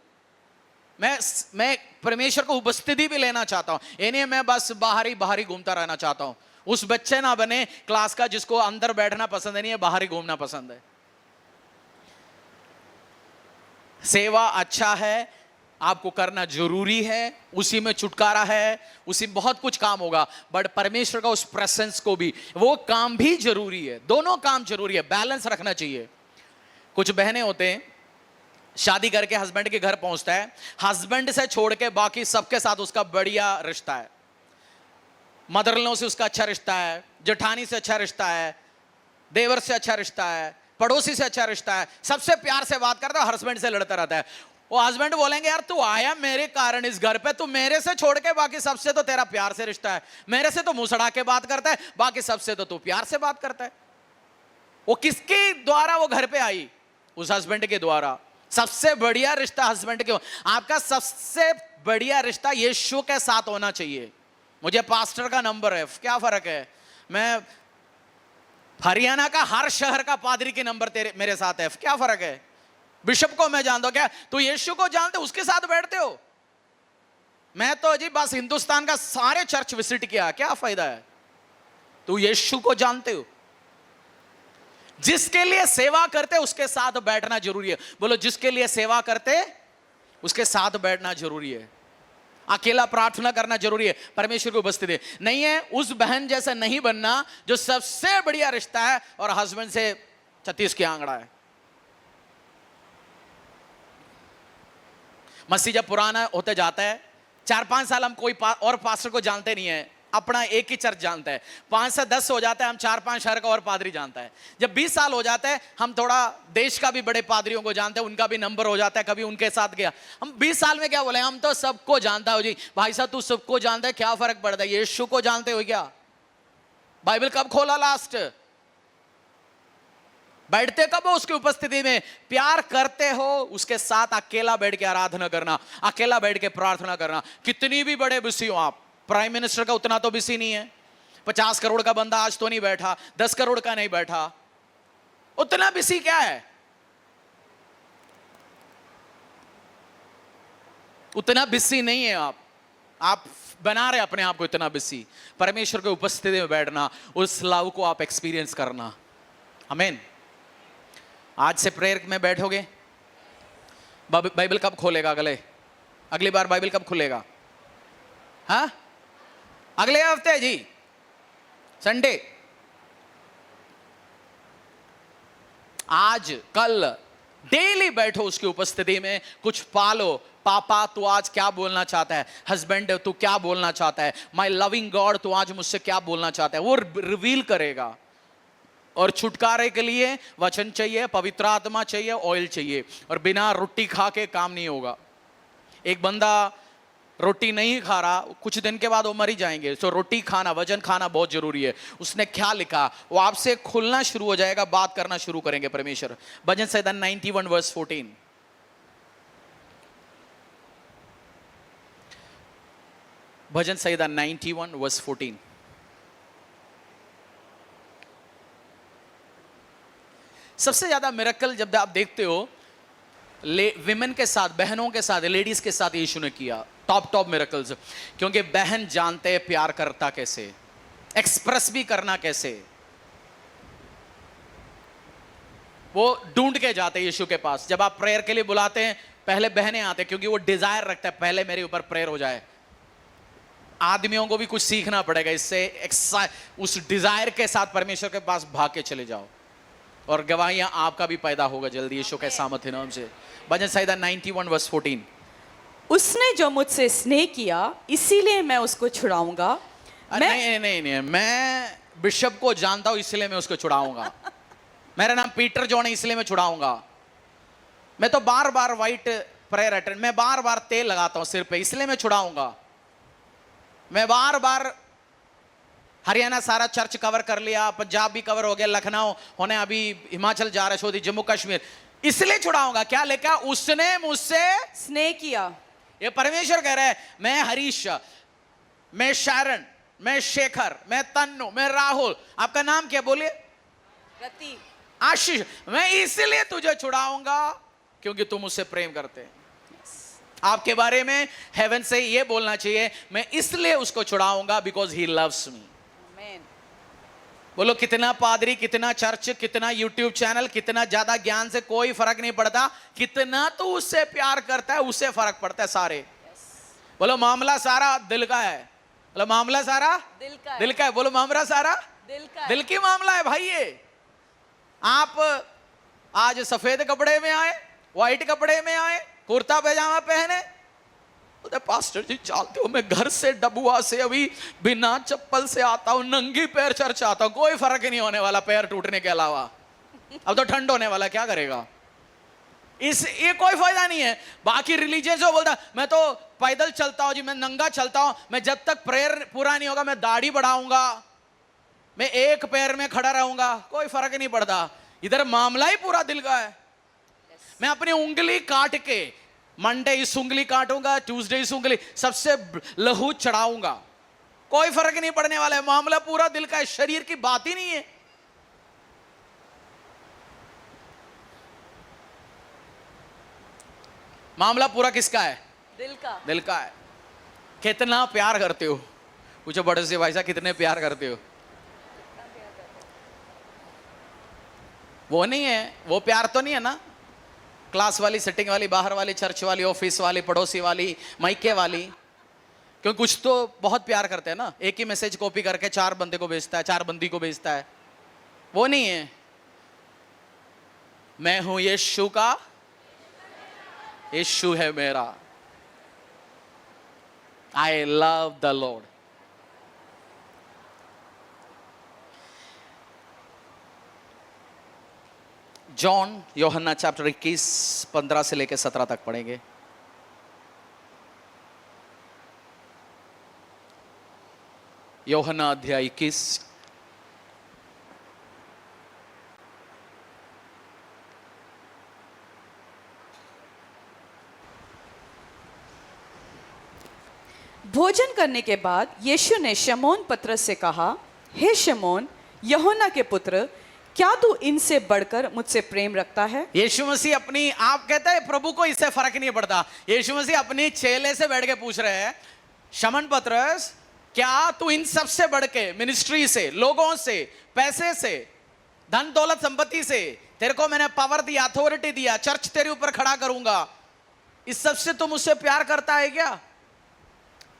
मैं परमेश्वर को उपस्थिति भी लेना चाहता हूं, ये नहीं मैं बस बाहर ही घूमता रहना चाहता हूं। उस बच्चे ना बने क्लास का जिसको अंदर बैठना पसंद नहीं है, बाहर ही घूमना पसंद है। सेवा अच्छा है, आपको करना जरूरी है, उसी में छुटकारा है, उसी में बहुत कुछ काम होगा, बट परमेश्वर का उस प्रेजेंस को भी, वो काम भी जरूरी है। दोनों काम जरूरी है, बैलेंस रखना चाहिए। कुछ बहनें होते हैं शादी करके हस्बैंड के घर पहुंचता है, हस्बैंड से छोड़ के बाकी सबके साथ उसका बढ़िया रिश्ता है, मदर इन लॉ से उसका अच्छा रिश्ता है, जेठानी से अच्छा रिश्ता है, देवर से अच्छा रिश्ता है, पड़ोसी से अच्छा रिश्ता है, सबसे प्यार से बात करता है, हस्बैंड से लड़ता रहता है। वो हस्बैंड बोलेंगे यार तू आया मेरे कारण इस घर पे, तू मेरे से छोड़ के बाकी सबसे तो तेरा प्यार से रिश्ता है, मेरे से तो मुंह सड़ा के बात करता है, बाकी सबसे तो तू प्यार से बात करता है। वो किसके द्वारा वो घर पे आई? उस हस्बैंड के द्वारा। सबसे बढ़िया रिश्ता हस्बैंड के, आपका सबसे बढ़िया रिश्ता यीशु के साथ होना चाहिए। मुझे पास्टर का नंबर है, क्या फर्क है? मैं हरियाणा का हर शहर का पादरी के नंबर तेरे मेरे साथ है, क्या फर्क है? बिशप को मैं जानता हूं, क्या तू यीशु को जानते उसके साथ बैठते हो? मैं तो जी बस हिंदुस्तान का सारे चर्च विजिट किया, क्या फायदा है? तू यीशु को जानते हो? जिसके लिए सेवा करते उसके साथ बैठना जरूरी है। बोलो, जिसके लिए सेवा करते उसके साथ बैठना जरूरी है। अकेला प्रार्थना करना जरूरी है, परमेश्वर की उपस्थिति नहीं है। उस बहन जैसा नहीं बनना जो सबसे बढ़िया रिश्ता है और हस्बैंड से 36 की आंकड़ा है। मसीह जब पुराना होते जाता है, 4-5 साल हम कोई और पास्टर को जानते नहीं है, अपना एक ही चर्च जानता है। 5 से 10 हो जाता है, हम 4-5 शहर का और पादरी जानता है। जब 20 साल हो जाता है, हम थोड़ा देश का भी बड़े पादरियों को जानते हैं, उनका भी नंबर हो जाता है, कभी उनके साथ गया। हम 20 साल में क्या बोले, हम तो सबको जानता हो जी। भाई साहब, तू सबको जानता है, क्या फर्क पड़ता है? यीशु को जानते हो क्या? बाइबल कब खोला लास्ट? बैठते कब हो उसकी उपस्थिति में? प्यार करते हो उसके साथ अकेला बैठ के आराधना करना, अकेला बैठ के प्रार्थना करना। कितनी भी बड़े बिजी हो आप, प्राइम मिनिस्टर का उतना तो बिजी नहीं है। 50 करोड़ का बंदा आज तो नहीं बैठा, 10 करोड़ का नहीं बैठा, उतना बिजी क्या है? उतना बिजी नहीं है आप बना रहे अपने आप को इतना बिजी। परमेश्वर की उपस्थिति में बैठना, उस लव को आप एक्सपीरियंस करना। आमीन। आज से प्रेयर में बैठोगे? बाइबल कब खोलेगा? अगली बार बाइबल कब खुलेगा? हाँ, अगले हफ्ते जी, संडे। आज कल डेली बैठो उसकी उपस्थिति में, कुछ पालो। पापा तू आज क्या बोलना चाहता है? हस्बैंड तू क्या बोलना चाहता है? माय लविंग गॉड तू आज मुझसे क्या बोलना चाहता है? वो रिवील करेगा। और छुटकारे के लिए वचन चाहिए, पवित्र आत्मा चाहिए, ऑयल चाहिए। और बिना रोटी खा के काम नहीं होगा। एक बंदा रोटी नहीं खा रहा, कुछ दिन के बाद वो मर ही जाएंगे। तो रोटी खाना, वजन खाना बहुत जरूरी है। उसने क्या लिखा वो आपसे खुलना शुरू हो जाएगा, बात करना शुरू करेंगे परमेश्वर। भजन संहिता 91 वर्स 14। भजन संहिता 91 वर्स 14। सबसे ज्यादा मिरेकल जब आप देखते हो विमेन के साथ, बहनों के साथ, लेडीज के साथ यीशु ने किया टॉप मिरेकल्स। क्योंकि बहन जानते हैं प्यार करता कैसे, एक्सप्रेस भी करना कैसे। वो ढूंढ के जाते हैं यीशु के पास। जब आप प्रेयर के लिए बुलाते हैं, पहले बहनें आते हैं, क्योंकि वो डिजायर रखता है पहले मेरे ऊपर प्रेयर हो जाए। आदमियों को भी कुछ सीखना पड़ेगा इससे। उस डिजायर के साथ परमेश्वर के पास भाग के चले जाओ और गवाहियां आपका भी पैदा होगा जल्दी यीशु के सामर्थ्य नाम से। भजन संहिता 91 वर्स 14। उसने जो मुझसे स्नेह किया इसीलिए मैं उसको छुड़ाऊंगा। नहीं, मैं बिशप को जानता हूं इसलिए मैं उसको छुड़ाऊंगा। मेरा नाम पीटर जॉन है इसलिए मैं छुड़ाऊंगा। मैं तो बार बार वाइट प्रेयर अटेंड, मैं बार बार तेल लगाता हूं सिर पे इसलिए मैं छुड़ाऊंगा। मैं बार बार हरियाणा सारा चर्च कवर कर लिया, पंजाब भी कवर हो गया, लखनऊ होने अभी हिमाचल जा रहे, छोड़ी जम्मू कश्मीर, इसलिए छुड़ाऊंगा। क्या लिखा? उसने मुझसे स्नेह किया। ये परमेश्वर कह रहा है, मैं हरीश, मैं शारण, मैं शेखर, मैं तन्नू, मैं राहुल, आपका नाम क्या बोलिए? रति, आशीष। मैं इसलिए तुझे छुड़ाऊंगा क्योंकि तुम मुझसे प्रेम करते हैं। आपके बारे में हेवन से ये बोलना चाहिए, मैं इसलिए उसको छुड़ाऊंगा बिकॉज ही लव्स मी। बोलो, कितना पादरी, कितना चर्च, कितना यूट्यूब चैनल, कितना ज्यादा ज्ञान से कोई फर्क नहीं पड़ता। कितना तो उससे प्यार करता है उससे फर्क पड़ता है सारे। बोलो, मामला सारा दिल का है। बोलो, मामला सारा दिल का है। बोलो, मामला सारा दिल की मामला है भाई। ये आप आज सफेद कपड़े में आए, व्हाइट कपड़े में आए, कुर्ता पैजामा पहने, तो पास्टर जी चाहते हो मैं घर से डबुआ से अभी बिना चप्पल से आता हूं, नंगी पैर चर्च आता हूं, कोई फर्क नहीं होने वाला पैर टूटने के अलावा। अब तो ठंड होने वाला, क्या करेगा? ये कोई फायदा नहीं है। बाकी रिलीजियस जो बोलता मैं तो पैदल चलता हूं जी, मैं नंगा चलता हूं, मैं जब तक प्रेयर पूरा नहीं होगा मैं दाढ़ी बढ़ाऊंगा। मैं एक पैर में खड़ा रहूंगा, कोई फर्क नहीं पड़ता। इधर मामला ही पूरा दिल का है। मैं अपनी उंगली काट के, मंडे इस उंगली काटूंगा, ट्यूसडे इस उंगली, सबसे लहू चढ़ाऊंगा, कोई फर्क नहीं पड़ने वाला है। मामला पूरा दिल का है, शरीर की बात ही नहीं है। मामला पूरा किसका है? दिल का। दिल का है। कितना प्यार करते हो? पूछो बड़े से भाई साहब, कितने प्यार करते हो? वो नहीं है, वो प्यार तो नहीं है ना, क्लास वाली, सेटिंग वाली, बाहर वाली, चर्च वाली, ऑफिस वाली, पड़ोसी वाली, माइके वाली। क्योंकि कुछ तो बहुत प्यार करते हैं ना, एक ही मैसेज कॉपी करके 4 बंदे को भेजता है, 4 बंदी को भेजता है। वो नहीं है। मैं हूं यीशु का, यीशु है मेरा। I love the Lord. John, यूहन्ना चैप्टर 21 15 से लेकर 17 तक पढ़ेंगे। यूहन्ना अध्याय 21। भोजन करने के बाद यीशु ने शमौन पतरस से कहा, हे शमौन, यूहन्ना के पुत्र, क्या तू इनसे बढ़कर मुझसे प्रेम रखता है? यीशु मसीह अपनी, आप कहते हैं प्रभु को इससे फर्क नहीं पड़ता। यीशु मसीह अपनी चेले से बैठ के पूछ रहे हैं, शमौन पतरस, क्या तू इन सब से बढ़ के, मिनिस्ट्री से, लोगों से, पैसे से, धन दौलत संपत्ति से, तेरे को मैंने पावर दिया, अथॉरिटी दिया, चर्च तेरे ऊपर खड़ा करूंगा, इस सब से तू मुझसे प्यार करता है क्या?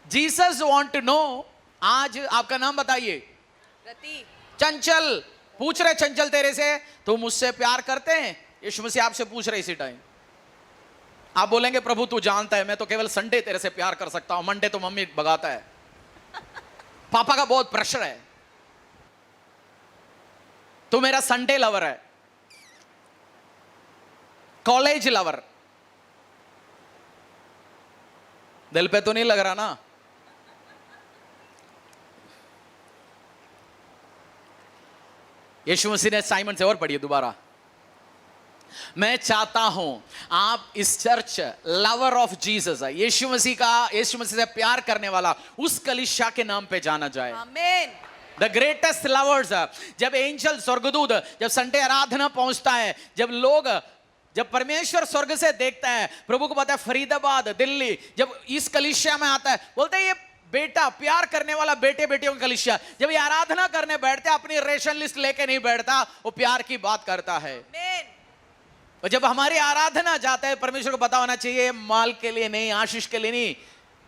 Jesus want to know. आज आपका नाम बताइए। रति। चंचल पूछ रहे, चंचल तेरे से तुम मुझसे प्यार करते हैं? यीशु मसीह आपसे पूछ रहे इसी टाइम। आप बोलेंगे प्रभु तू जानता है, मैं तो केवल संडे तेरे से प्यार कर सकता हूं, मंडे तो मम्मी भगाता है, पापा का बहुत प्रेशर है, तू मेरा संडे लवर है, कॉलेज लवर। दिल पे तो नहीं लग रहा ना? यीशु मसीह ने साइमन से, और पढ़िए दोबारा, मैं चाहता हूं आप इस चर्च लवर ऑफ जीसस है, यीशु मसीह का, यीशु मसीह से प्यार करने वाला, उस कलीसिया के नाम पे जाना जाए। आमीन। The greatest lovers. जब एंजल, स्वर्गदूत, जब संडे आराधना पहुंचता है, जब लोग, जब परमेश्वर स्वर्ग से देखता है, प्रभु को पता है फरीदाबाद, दिल्ली, जब इस कलीसिया में आता है, बोलते हैं ये बेटा, प्यार करने वाला बेटे बेटियों का कलीसिया। जब ये आराधना करने बैठते हैं, अपनी रेशन लिस्ट लेके नहीं बैठता, वो प्यार की बात करता है। आमीन। और जब हमारी आराधना जाता है, परमेश्वर को पता होना चाहिए माल के लिए नहीं, आशीष के लिए नहीं,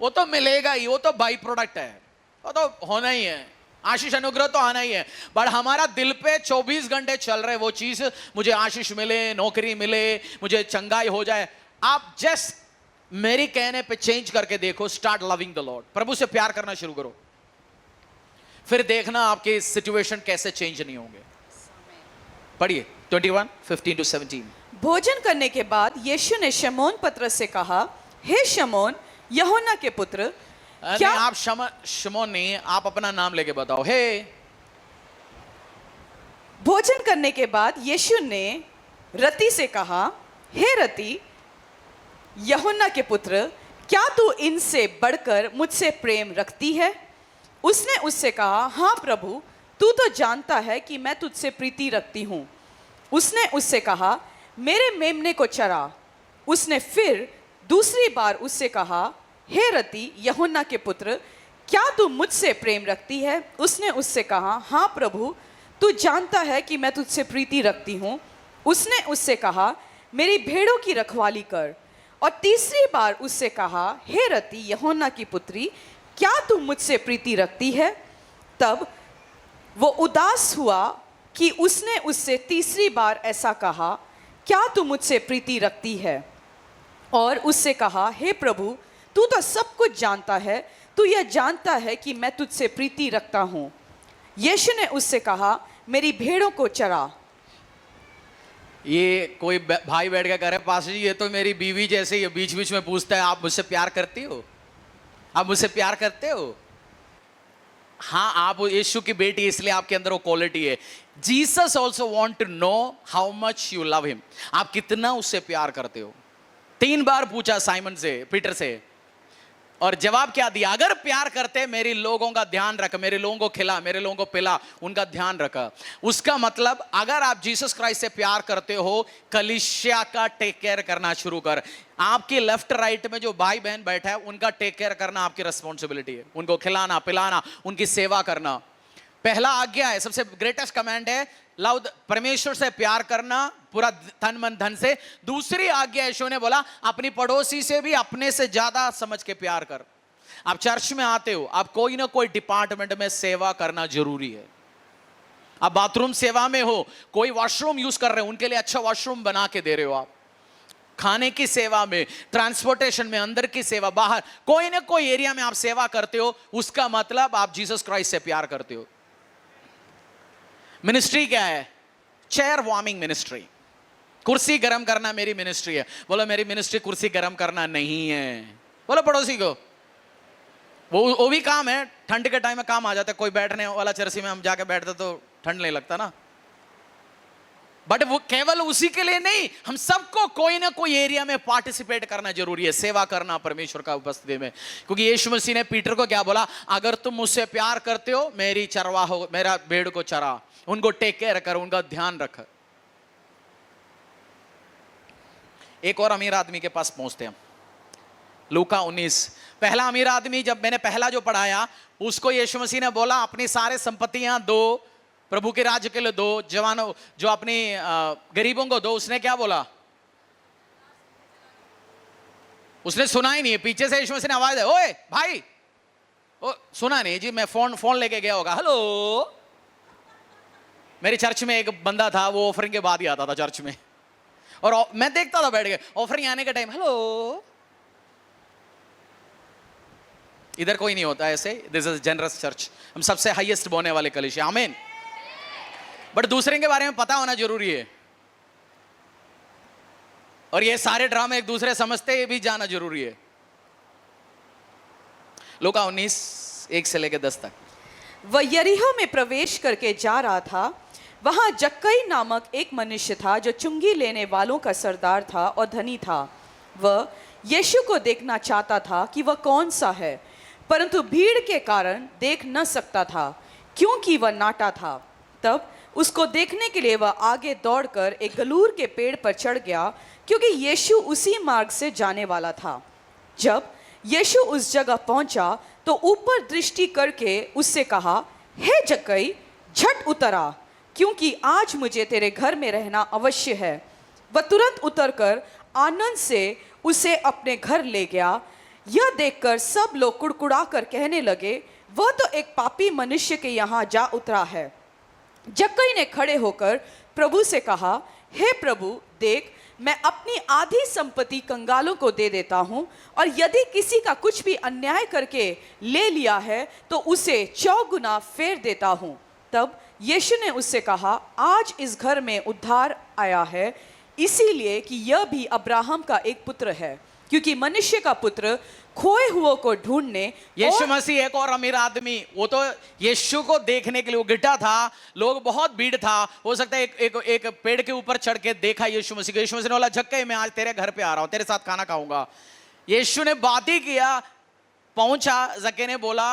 वो तो मिलेगा ही, वो तो बाई प्रोडक्ट है, वो तो होना ही है, आशीष अनुग्रह तो आना ही है। बट हमारा दिल पे 24 घंटे चल रहे वो चीज, मुझे आशीष मिले, नौकरी मिले, मुझे चंगाई हो जाए। आप जस्ट मेरी कहने पे चेंज करके देखो, स्टार्ट लविंग द लॉर्ड, प्रभु से प्यार करना शुरू करो, फिर देखना आपके सिचुएशन कैसे चेंज नहीं होंगे। पढ़िए 21:15-17। भोजन करने के बाद यीशु ने शमौन पतरस से कहा, हे शमौन, यूहन्ना के पुत्र, क्या आप शमौन नहीं, आप अपना नाम लेके बताओ। हे। भोजन करने के बाद यीशु ने रति से कहा, हे रति, यूहन्ना के पुत्र, क्या तू इनसे बढ़कर मुझसे प्रेम रखती है? उसने उससे कहा, हाँ प्रभु, तू तो जानता है कि मैं तुझसे प्रीति रखती हूँ। उसने उससे कहा, मेरे मेमने को चरा। उसने फिर दूसरी बार उससे कहा, हे रति, यूहन्ना के पुत्र, क्या तू मुझसे प्रेम रखती है? उसने उससे कहा, हाँ प्रभु, तू जानता है कि मैं तुझसे प्रीति रखती हूँ। उसने उससे कहा, मेरी भेड़ों की रखवाली कर। और तीसरी बार उससे कहा, हे रति, यूहन्ना की पुत्री, क्या तू मुझसे प्रीति रखती है? तब वो उदास हुआ कि उसने उससे तीसरी बार ऐसा कहा, क्या तू मुझसे प्रीति रखती है? और उससे कहा, हे प्रभु, तू तो सब कुछ जानता है, तू यह जानता है कि मैं तुझसे प्रीति रखता हूँ। यीशु ने उससे कहा, मेरी भेड़ों को चरा। ये कोई भाई बैठ के कह रहे, पास्टर जी ये तो मेरी बीवी जैसे ही बीच बीच में पूछता है, आप मुझसे प्यार करती हो? आप मुझसे प्यार करते हो? हाँ, आप यीशु की बेटी, इसलिए आपके अंदर वो क्वालिटी है. Jesus also want to know how much you love him. आप कितना उससे प्यार करते हो. 3 बार पूछा साइमन से, पीटर से, और जवाब क्या दिया? अगर प्यार करते मेरे लोगों का ध्यान रख, मेरे लोगों को खिला, मेरे लोगों को पिला, उनका ध्यान रखा. उसका मतलब अगर आप जीसस क्राइस्ट से प्यार करते हो, कलीसिया का टेक केयर करना शुरू कर. आपके लेफ्ट राइट में जो भाई बहन बैठा है, उनका टेक केयर करना आपकी रिस्पॉन्सिबिलिटी है. उनको खिलाना, पिलाना, उनकी सेवा करना पहला आज्ञा है. सबसे ग्रेटेस्ट कमांड है लव, परमेश्वर से प्यार करना पूरा तन मन धन से. दूसरी आज्ञा यीशु ने बोला अपनी पड़ोसी से भी अपने से ज्यादा समझ के प्यार कर. आप चर्च में आते हो, आप कोई ना कोई डिपार्टमेंट में सेवा करना जरूरी है. आप बाथरूम सेवा में हो, कोई वॉशरूम यूज कर रहे हो, उनके लिए अच्छा वॉशरूम बना के दे रहे हो. आप खाने की सेवा में, ट्रांसपोर्टेशन में, अंदर की सेवा, बाहर कोई ना कोई एरिया में आप सेवा करते हो. उसका मतलब आप जीसस क्राइस्ट से प्यार करते हो. मिनिस्ट्री क्या है? Chair warming ministry. कुर्सी गर्म करना मेरी मिनिस्ट्री है. बोलो मेरी मिनिस्ट्री कुर्सी गर्म करना नहीं है. बोलो पड़ोसी को, वो भी काम है. ठंड के टाइम में काम आ जाता है. कोई बैठने वाला चरसी में हम जाके बैठते तो ठंड नहीं लगता ना. बट वो केवल उसी के लिए नहीं, हम सबको कोई ना कोई एरिया में पार्टिसिपेट करना जरूरी है, सेवा करना परमेश्वर का उपस्थिति में. क्योंकि यीशु मसीह ने पीटर को क्या बोला? अगर तुम मुझसे प्यार करते हो, मेरी चरवाह हो, मेरा भेड़ को चरा, उनको टेक केयर कर, उनका ध्यान रख. एक और अमीर आदमी के पास पहुंचते हैं. लूका 19. पहला अमीर आदमी, जब मैंने पहला जो पढ़ाया, उसको यीशु मसीह ने बोला अपनी सारे संपत्तियां दो, प्रभु के राज्य के लिए दो, जवानों जो अपनी गरीबों को दो. उसने क्या बोला? उसने सुना ही नहीं. पीछे से यीशु मसीह ने आवाज दी, ओए भाई. ओ सुना नहीं जी, मैं फोन लेके गया होगा. हेलो. मेरे चर्च में एक बंदा था, वो ऑफरिंग के बाद ही आता था चर्च में, और मैं देखता था बैठ के ऑफरिंग आने के टाइम, हेलो. इधर कोई नहीं होता ऐसे. This is generous church. हम सबसे हाईएस्ट बोने वाले कलीसिया. आमीन. बट दूसरे के बारे में पता होना जरूरी है. और ये सारे ड्रामे एक दूसरे समझते भी जाना जरूरी है. लूका 19 1 से लेकर 10 तक. वह यरीहो में प्रवेश करके जा रहा था. वहां जक्कई नामक एक मनुष्य था जो चुंगी लेने वालों का सरदार था और धनी था. वह यीशु को देखना चाहता था कि वह कौन सा है, परंतु भीड़ के कारण देख न सकता था, क्योंकि वह नाटा था. तब उसको देखने के लिए वह आगे दौड़कर एक गलूर के पेड़ पर चढ़ गया, क्योंकि यीशु उसी मार्ग से जाने वाला था. जब यीशु उस जगह पहुंचा तो ऊपर दृष्टि करके उससे कहा, हे जक्कई, झट उतर आ, क्योंकि आज मुझे तेरे घर में रहना अवश्य है. वह तुरंत उतरकर आनंद से उसे अपने घर ले गया. यह देखकर सब लोग कुड़कुड़ा कर कहने लगे, वह तो एक पापी मनुष्य के यहाँ जा उतरा है. जक्कई ने खड़े होकर प्रभु से कहा, हे प्रभु, देख, मैं अपनी आधी संपत्ति कंगालों को दे देता हूँ, और यदि किसी का कुछ भी अन्याय करके ले लिया है तो उसे 4 गुना फेर देता हूँ. तब यीशु ने उससे कहा, आज इस घर में उद्धार आया है, इसीलिए कि यह भी अब्राहम का एक पुत्र है, क्योंकि मनुष्य का पुत्र खोए हुओं को ढूंढने. यीशु मसीह एक और अमीर आदमी, वो तो यीशु को देखने के लिए वो गिटा था, लोग बहुत भीड़ था. हो सकता है एक पेड़ के ऊपर चढ़ के देखा यीशु मसीह को. यीशु मसीह ने बोला, जक्कई, मैं आज तेरे घर पे आ रहा हूं, तेरे साथ खाना खाऊंगा. यीशु ने बात ही किया, पहुंचा. जक्कई ने बोला,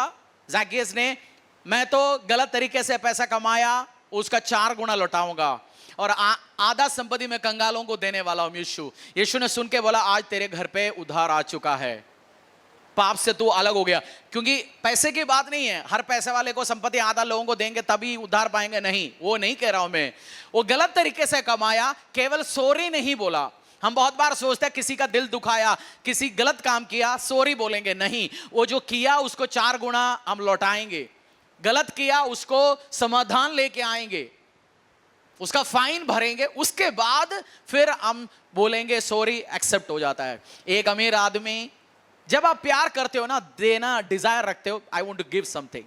जक्कईस ने, मैं तो गलत तरीके से पैसा कमाया, उसका 4 गुना लौटाऊंगा, और आधा संपत्ति में कंगालों को देने वाला हूं. यीशु ने सुन के बोला, आज तेरे घर पे उद्धार आ चुका है, पाप से तू अलग हो गया. क्योंकि पैसे की बात नहीं है, हर पैसे वाले को संपत्ति आधा लोगों को देंगे तभी उद्धार पाएंगे, नहीं, वो नहीं कह रहा हूं मैं. वो गलत तरीके से कमाया, केवल सॉरी नहीं बोला. हम बहुत बार सोचते हैं किसी का दिल दुखाया, किसी गलत काम किया, सॉरी बोलेंगे, नहीं, वो जो किया उसको 4 गुना हम लौटाएंगे. गलत किया उसको समाधान लेके आएंगे, उसका फाइन भरेंगे, उसके बाद फिर हम बोलेंगे सॉरी, एक्सेप्ट हो जाता है. एक अमीर आदमी, जब आप प्यार करते हो ना, देना डिजायर रखते हो, I want to give something.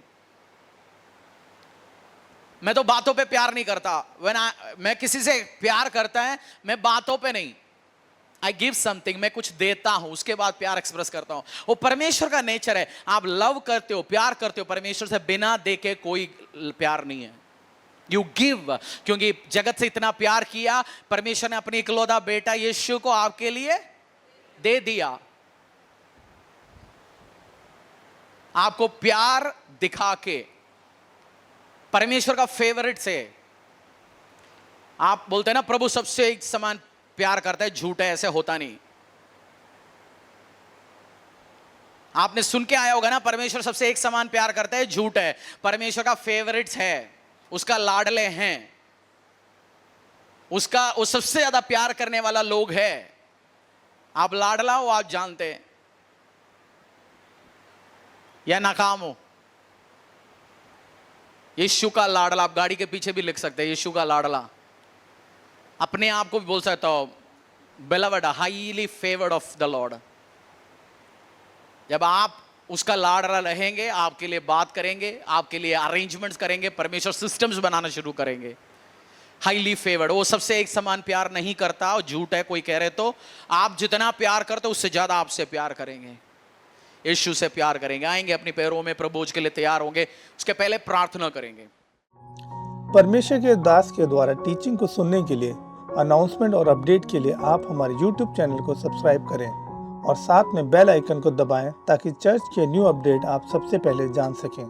मैं तो बातों पे प्यार नहीं करता. मैं किसी से प्यार करता है, मैं बातों पे नहीं, आई गिव समथिंग, मैं कुछ देता हूं, उसके बाद प्यार एक्सप्रेस करता हूं। वो परमेश्वर का नेचर है। आप लव करते हो, प्यार करते हो परमेश्वर से, बिना दे के कोई प्यार नहीं है। यू गिव, क्योंकि जगत से इतना प्यार किया परमेश्वर ने, अपनी इकलौता बेटा यीशु को आपके लिए दे दिया। आपको प्यार दिखा के, परमेश्वर का फेवरेट से। आप बोलते हैं ना प्रभु सबसे एक समान प्यार करता है, झूठ है, ऐसे होता नहीं। आपने सुन के आया होगा ना, परमेश्वर सबसे एक समान प्यार करता है, झूठ है। परमेश्वर का फेवरेट्स है, उसका लाडले हैं, उसका वो सबसे ज्यादा प्यार करने वाला लोग है। आप लाडला हो, आप जानते हैं, या नाकाम हो। यीशु का लाडला, आप गाड़ी के पीछे भी लिख सकते हैं, यीशु का लाडला। अपने आप को भी बोल सकता हो, beloved, highly favoured of the Lord. जब आप उसका लाडला रहेंगे, आपके लिए बात करेंगे, आपके लिए अरेंजमेंट्स करेंगे, परमेश्वर सिस्टम्स बनाना शुरू करेंगे। हाईली फेवर्ड, वो सबसे एक समान प्यार नहीं करता, और झूठ है कोई कह रहे तो। आप जितना प्यार करते हो उससे ज्यादा आपसे प्यार करेंगे, यीशु से प्यार करेंगे। आएंगे अपने पैरों में, प्रभु के लिए तैयार होंगे, उसके पहले प्रार्थना करेंगे। परमेश्वर के दास के द्वारा टीचिंग को सुनने के लिए, अनाउंसमेंट और अपडेट के लिए आप हमारे YouTube चैनल को सब्सक्राइब करें और साथ में बेल आइकन को दबाएं ताकि चर्च के न्यू अपडेट आप सबसे पहले जान सकें।